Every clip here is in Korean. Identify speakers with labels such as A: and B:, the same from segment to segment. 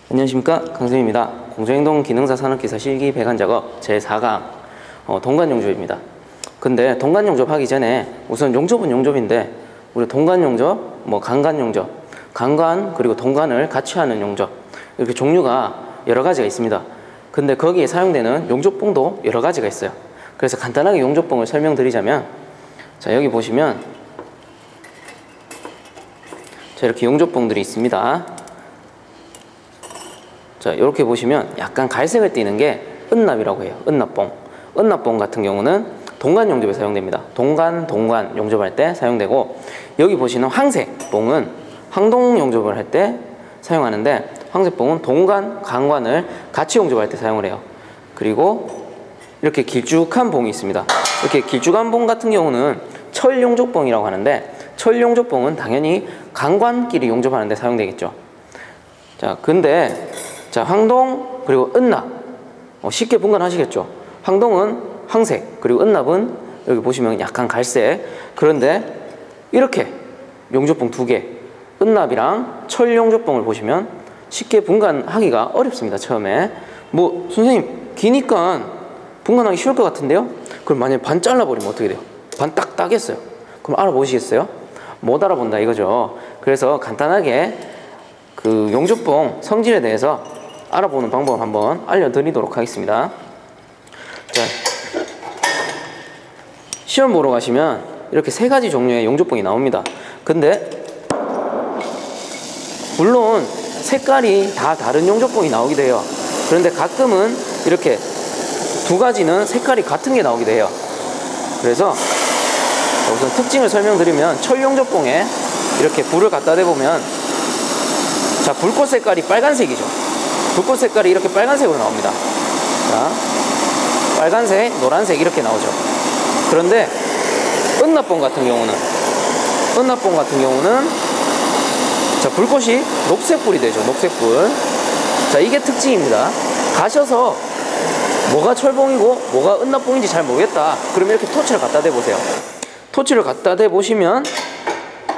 A: 안녕하십니까, 강수입니다. 공정행동 기능사 산업기사 실기 배관 작업 제4강 동관 용접입니다. 근데 동관 용접 하기 전에 우선 용접은 용접인데 우리 동관 용접, 강관 용접, 강관 그리고 동관을 같이 하는 용접 이렇게 종류가 여러 가지가 있습니다. 근데 거기에 사용되는 용접봉도 여러 가지가 있어요. 그래서 간단하게 용접봉을 설명드리자면, 자, 여기 보시면 자, 이렇게 용접봉들이 있습니다. 자, 이렇게 보시면 약간 갈색을 띠는 게 은납이라고 해요. 은납봉. 은납봉 같은 경우는 동관 용접에 사용됩니다. 동관 용접할 때 사용되고, 여기 보시는 황색 봉은 황동 용접을 할 때 사용하는데, 황색 봉은 동관, 강관을 같이 용접할 때 사용을 해요. 그리고 이렇게 길쭉한 봉이 있습니다. 이렇게 길쭉한 봉 같은 경우는 철 용접봉이라고 하는데, 철 용접봉은 당연히 강관끼리 용접하는 데 사용되겠죠. 자, 근데 자, 황동 그리고 은납 쉽게 분간하시겠죠. 황동은 황색, 그리고 은납은 여기 보시면 약간 갈색. 그런데 이렇게 용접봉 두 개, 은납이랑 철 용접봉을 보시면 쉽게 분간하기가 어렵습니다. 처음에 선생님 기니까 분간하기 쉬울 것 같은데요? 그럼 만약에 반 잘라버리면 어떻게 돼요? 반 딱 따겠어요. 그럼 알아보시겠어요? 못 알아본다 이거죠. 그래서 간단하게 그 용접봉 성질에 대해서 알아보는 방법 한번 알려드리도록 하겠습니다. 자, 시험 보러 가시면 이렇게 세 가지 종류의 용접봉이 나옵니다. 근데 물론 색깔이 다 다른 용접봉이 나오기도 해요. 그런데 가끔은 이렇게 두 가지는 색깔이 같은 게 나오기도 해요. 그래서 우선 특징을 설명드리면, 철 용접봉에 이렇게 불을 갖다 대보면, 자, 불꽃 색깔이 빨간색이죠. 불꽃 색깔이 이렇게 빨간색으로 나옵니다. 자, 빨간색, 노란색 이렇게 나오죠. 그런데 은납봉 같은 경우는 자, 불꽃이 녹색불이 되죠. 녹색불. 자, 이게 특징입니다. 가셔서 뭐가 철봉이고 뭐가 은납봉인지 잘 모르겠다. 그러면 이렇게 토치를 갖다 대보세요. 토치를 갖다 대보시면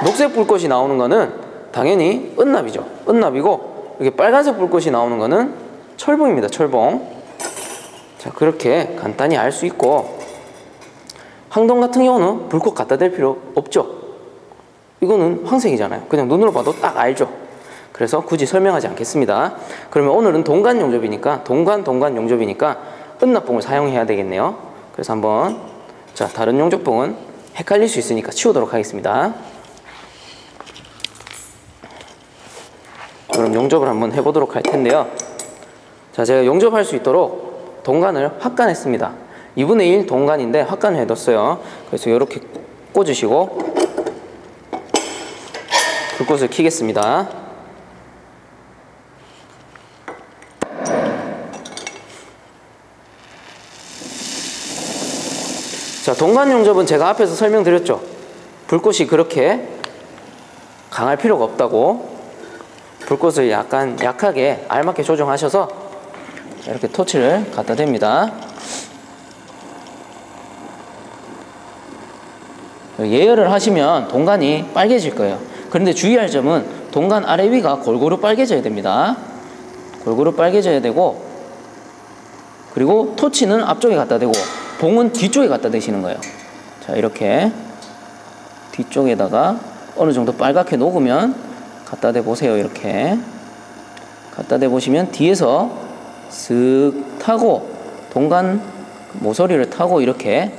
A: 녹색 불꽃이 나오는 거는 당연히 은납이죠. 은납이고, 이렇게 빨간색 불꽃이 나오는 거는 철봉입니다. 철봉. 자, 그렇게 간단히 알 수 있고, 황동 같은 경우는 불꽃 갖다 댈 필요 없죠. 이거는 황색이잖아요. 그냥 눈으로 봐도 딱 알죠. 그래서 굳이 설명하지 않겠습니다. 그러면 오늘은 동관 용접이니까 동관 용접이니까 은납봉을 사용해야 되겠네요. 그래서 한번, 자, 다른 용접봉은 헷갈릴 수 있으니까 치우도록 하겠습니다. 그럼 용접을 한번 해보도록 할 텐데요. 자, 제가 용접할 수 있도록 동관을 확간했습니다. 2분의 1 동관인데 확간을 해뒀어요. 그래서 이렇게 꽂으시고 불꽃을 켜겠습니다. 자, 동관 용접은 제가 앞에서 설명드렸죠. 불꽃이 그렇게 강할 필요가 없다고. 불꽃을 약간 약하게 알맞게 조정하셔서 이렇게 토치를 갖다 댑니다. 예열을 하시면 동관이 빨개질 거예요. 그런데 주의할 점은 동관 아래 위가 골고루 빨개져야 됩니다. 골고루 빨개져야 되고, 그리고 토치는 앞쪽에 갖다 대고 봉은 뒤쪽에 갖다 대시는 거예요. 자, 이렇게 뒤쪽에다가 어느 정도 빨갛게 녹으면 갖다 대 보세요. 이렇게 갖다 대 보시면 뒤에서 쓱 타고 동관 모서리를 타고 이렇게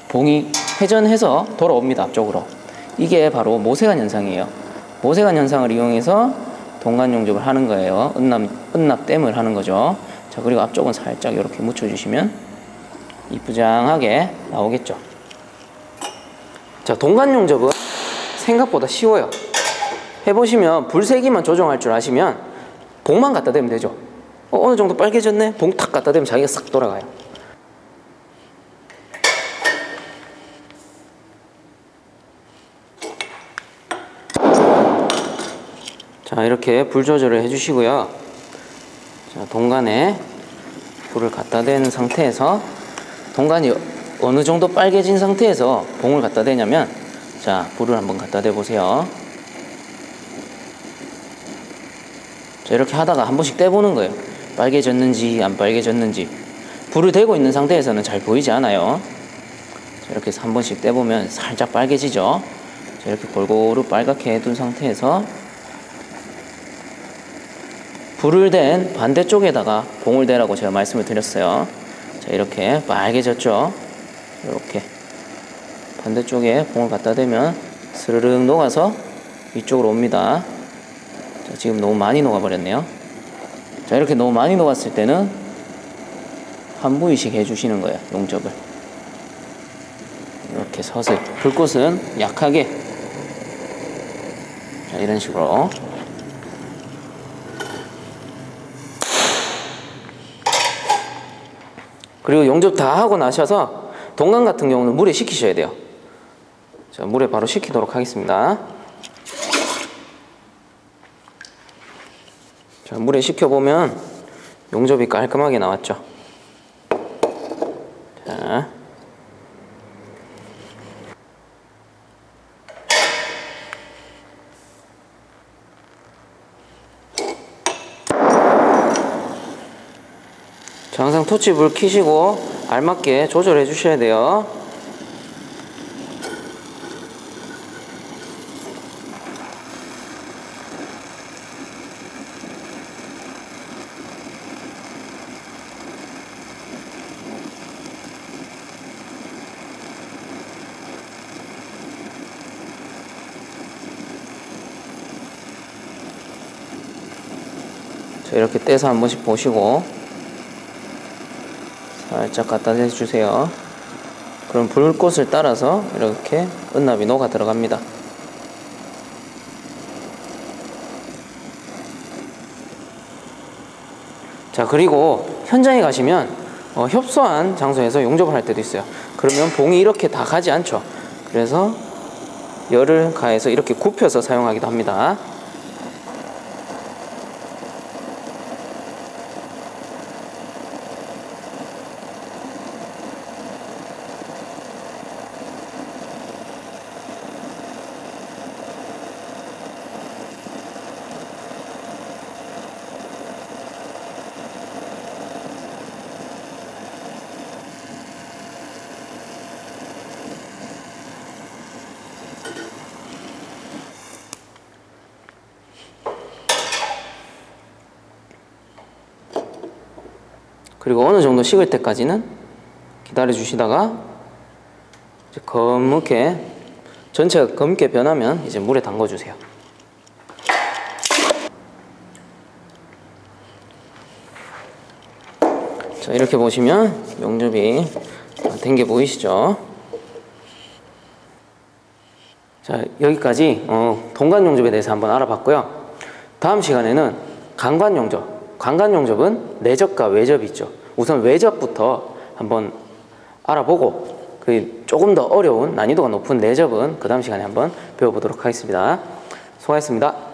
A: 봉이 회전해서 돌아옵니다. 앞쪽으로. 이게 바로 모세관 현상이에요. 모세관 현상을 이용해서 동관 용접을 하는 거예요. 은납댐을 하는 거죠. 자, 그리고 앞쪽은 살짝 이렇게 묻혀주시면 이쁘장하게 나오겠죠. 자, 동관 용접은 생각보다 쉬워요. 해보시면 불세기만 조정할 줄 아시면 봉만 갖다 대면 되죠. 어느 정도 빨개졌네? 봉 탁 갖다 대면 자기가 싹 돌아가요. 자, 이렇게 불 조절을 해주시고요. 자, 동관에 불을 갖다 댄 상태에서, 동관이 어느 정도 빨개진 상태에서 봉을 갖다 대냐면, 자, 불을 한번 갖다 대 보세요. 자, 이렇게 하다가 한 번씩 떼보는 거예요. 빨개졌는지 안 빨개졌는지. 불을 대고 있는 상태에서는 잘 보이지 않아요. 자, 이렇게 해서 한 번씩 떼보면 살짝 빨개지죠. 자, 이렇게 골고루 빨갛게 해둔 상태에서 불을 댄 반대쪽에다가 봉을 대라고 제가 말씀을 드렸어요. 자, 이렇게 빨개졌죠. 이렇게 반대쪽에 봉을 갖다 대면 스르륵 녹아서 이쪽으로 옵니다. 자, 지금 너무 많이 녹아버렸네요. 자, 이렇게 너무 많이 녹았을 때는 한 부위씩 해주시는 거예요. 용접을 이렇게 서서히, 불꽃은 약하게. 자, 이런 식으로. 그리고 용접 다 하고 나셔서 동간 같은 경우는 물에 식히셔야 돼요. 자, 물에 바로 식히도록 하겠습니다. 자, 물에 식혀보면 용접이 깔끔하게 나왔죠. 자, 항상 토치 불 켜시고 알맞게 조절해 주셔야 돼요. 자, 이렇게 떼서 한 번씩 보시고 살짝 갖다 대주세요. 그럼 불꽃을 따라서 이렇게 은납이 녹아 들어갑니다. 자, 그리고 현장에 가시면 협소한 장소에서 용접을 할 때도 있어요. 그러면 봉이 이렇게 다 가지 않죠. 그래서 열을 가해서 이렇게 굽혀서 사용하기도 합니다. 그리고 어느 정도 식을 때까지는 기다려 주시다가 이제 검게, 전체가 검게 변하면 이제 물에 담궈 주세요. 자, 이렇게 보시면 용접이 된 게 보이시죠? 자, 여기까지 동간 용접에 대해서 한번 알아봤고요. 다음 시간에는 강간 용접. 강간 용접은 내접과 외접이 있죠. 우선 외접부터 한번 알아보고 그 조금 더 어려운, 난이도가 높은 내접은 그 다음 시간에 한번 배워보도록 하겠습니다. 수고하셨습니다.